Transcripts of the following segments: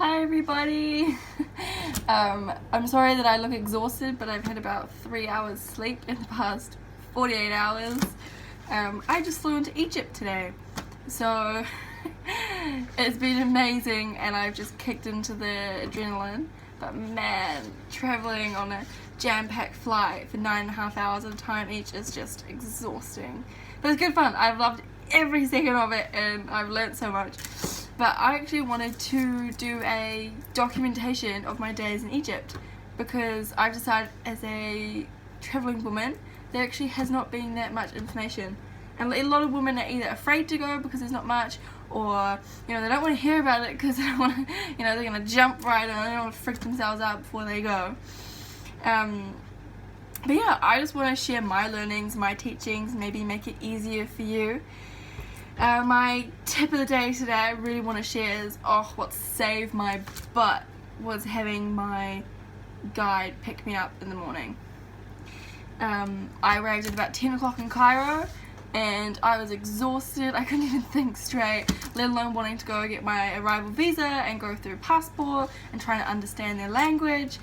Hi everybody. I'm sorry that I look exhausted, but I've had about 3 hours sleep in the past 48 hours. I just flew into Egypt today, so it's been amazing and I've just kicked into the adrenaline. But man, traveling on a jam-packed flight for 9.5 hours at a time each is just exhausting. But it's good fun. I've loved every second of it and I've learnt so much. But I actually wanted to do a documentation of my days in Egypt because I've decided as a travelling woman there actually has not been that much information. And a lot of women are either afraid to go because there's not much, or they don't want to hear about it because they don't want to, they're going to jump right in and they don't want to freak themselves out before they go. But yeah, I just want to share my learnings, my teachings, maybe make it easier for you. My tip of the day today I really want to share is, what saved my butt was having my guide pick me up in the morning. I arrived at about 10 o'clock in Cairo and I was exhausted. I couldn't even think straight, let alone wanting to go get my arrival visa and go through passport and trying to understand their language.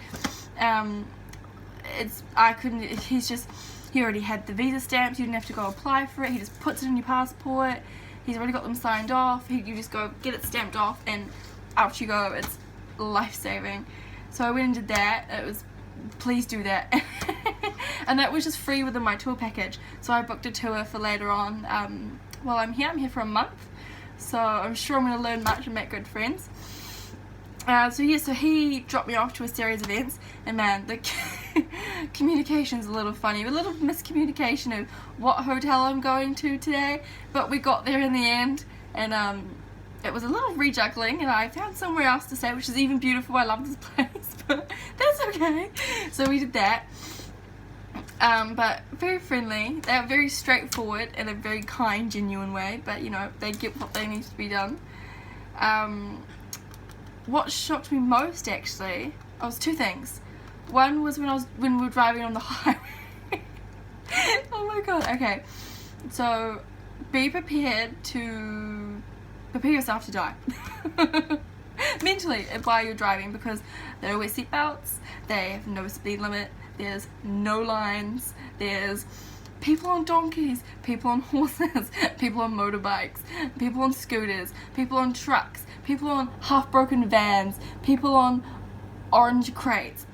He already had the visa stamps, you didn't have to go apply for it, he just puts it in your passport, he's already got them signed off, you just go get it stamped off and out you go. It's life-saving. So I went and did that. It was, please do that. And that was just free within my tour package, so I booked a tour for later on. While I'm here for a month, so I'm sure I'm going to learn much and make good friends. So he dropped me off to a series of events, and man, the communication's a little funny, a little miscommunication of what hotel I'm going to today, but we got there in the end, and it was a little rejuggling, and I found somewhere else to stay, which is even beautiful. I love this place, but that's okay. So we did that, but very friendly. They're very straightforward in a very kind, genuine way, but they get what they need to be done. What shocked me most, actually, was two things. One was when we were driving on the highway. Oh my god. Okay, so be prepared to prepare yourself to die mentally while you're driving, because they don't wear seatbelts, they have no speed limit, there's no lines, there's people on donkeys, people on horses, people on motorbikes, people on scooters, people on trucks, people on half-broken vans, people on orange crates,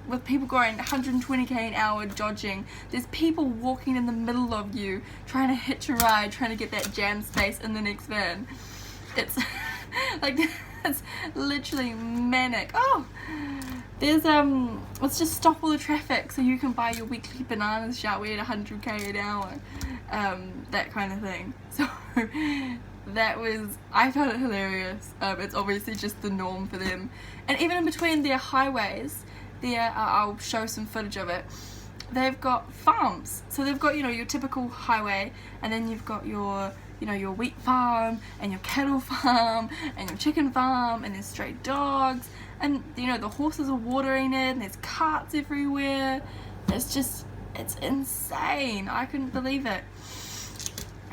with people going 120k an hour dodging. There's people walking in the middle of you, trying to hitch a ride, trying to get that jam space in the next van. It's like, it's literally manic. There's let's just stop all the traffic so you can buy your weekly bananas, shall we, at 100k an hour, that kind of thing. So I found it hilarious. It's obviously just the norm for them, and even in between their highways, I'll show some footage of it, they've got farms. So they've got your typical highway, and then you've got your your wheat farm and your cattle farm and your chicken farm, and there's stray dogs, and the horses are watering it, and there's carts everywhere. It's insane. I couldn't believe it.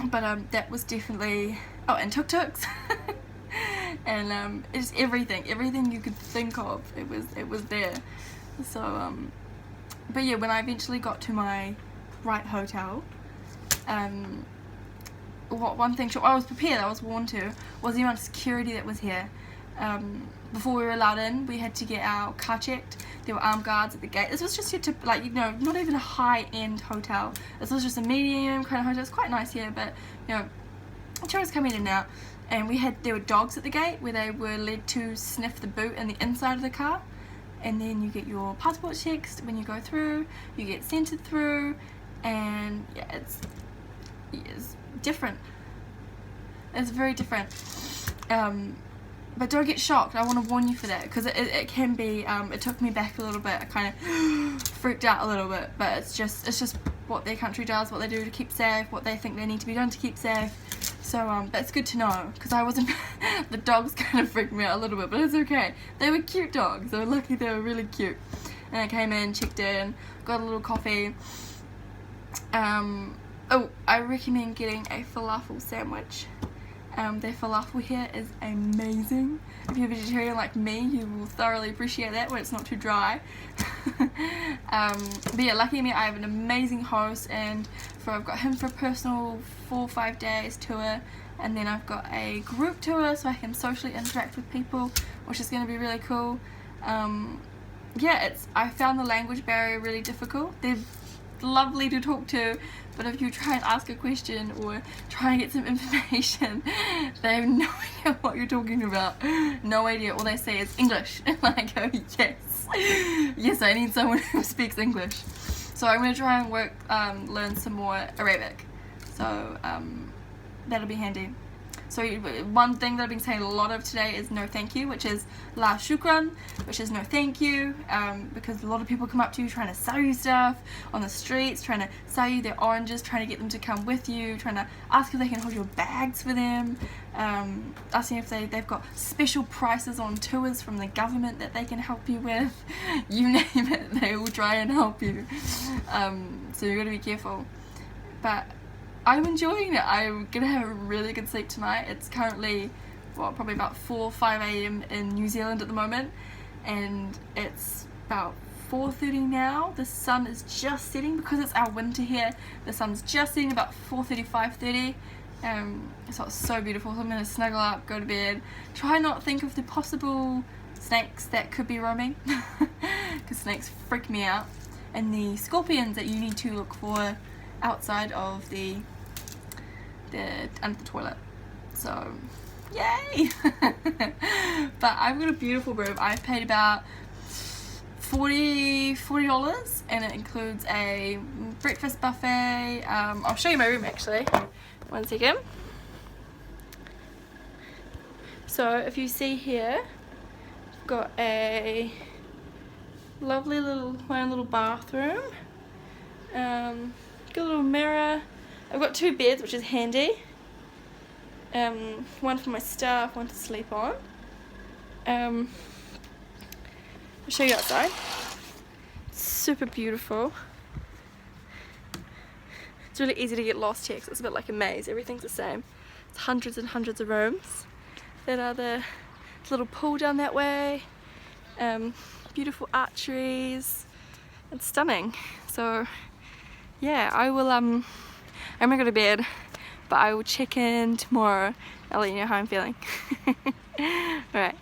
But that was definitely, and tuk-tuks and it's everything you could think of, it was there. So but yeah, when I eventually got to my right hotel, one thing I was prepared, I was warned to, was the amount of security that was here. Before we were allowed in, we had to get our car checked. There were armed guards at the gate. This was just your not even a high-end hotel. This was just a medium kind of hotel. It's quite nice here, but tourists come in and out. And there were dogs at the gate where they were led to sniff the boot and the inside of the car. And then you get your passport checked when you go through. You get centered through, and yeah, it's different. It's very different. But don't get shocked. I want to warn you for that, because it can be. It took me back a little bit. I kind of freaked out a little bit, but it's just what their country does, what they do to keep safe, what they think they need to be done to keep safe. So that's good to know, because I wasn't. The dogs kind of freaked me out a little bit, but it's okay. They were cute dogs. They were lucky. They were really cute. And I came in, checked in, got a little coffee. I recommend getting a falafel sandwich. Their falafel here is amazing. If you're a vegetarian like me, you will thoroughly appreciate that when it's not too dry. But yeah, lucky me, I have an amazing host, and I've got him for a personal 4 or 5 days tour, and then I've got a group tour so I can socially interact with people, which is going to be really cool. Yeah, I found the language barrier really difficult. They're lovely to talk to, but if you try and ask a question or try and get some information, they have no idea what you're talking about. No idea. All they say is English. And I go, yes, I need someone who speaks English. So I'm going to try and learn some more Arabic. So that'll be handy. So one thing that I've been saying a lot of today is no thank you, which is la shukran, which is no thank you, because a lot of people come up to you trying to sell you stuff on the streets, trying to sell you their oranges, trying to get them to come with you, trying to ask if they can hold your bags for them, asking if they've got special prices on tours from the government that they can help you with. You name it, they will try and help you. So you've got to be careful. But I'm enjoying it. I'm gonna have a really good sleep tonight. It's currently probably about 4 or 5 a.m. in New Zealand at the moment, and it's about 4:30 now. The sun is just setting because it's our winter here. The sun's just setting about 4:30, 5:30. So it's so beautiful. So I'm gonna snuggle up, go to bed, try not think of the possible snakes that could be roaming, because snakes freak me out, and the scorpions that you need to look for outside of under the toilet. So yay. But I've got a beautiful room. I've paid about $40 and it includes a breakfast buffet. I'll show you my room actually, one second. So if you see here, I've got a lovely my own little bathroom. Got a little mirror. I've got 2 beds, which is handy. One for my staff, one to sleep on. I'll show you outside. It's super beautiful. It's really easy to get lost here because it's a bit like a maze. Everything's the same. It's hundreds and hundreds of rooms. That are the little pool down that way. Beautiful archeries. It's stunning. So yeah, I'm gonna go to bed, but I will check in tomorrow. I'll let you know how I'm feeling. Alright.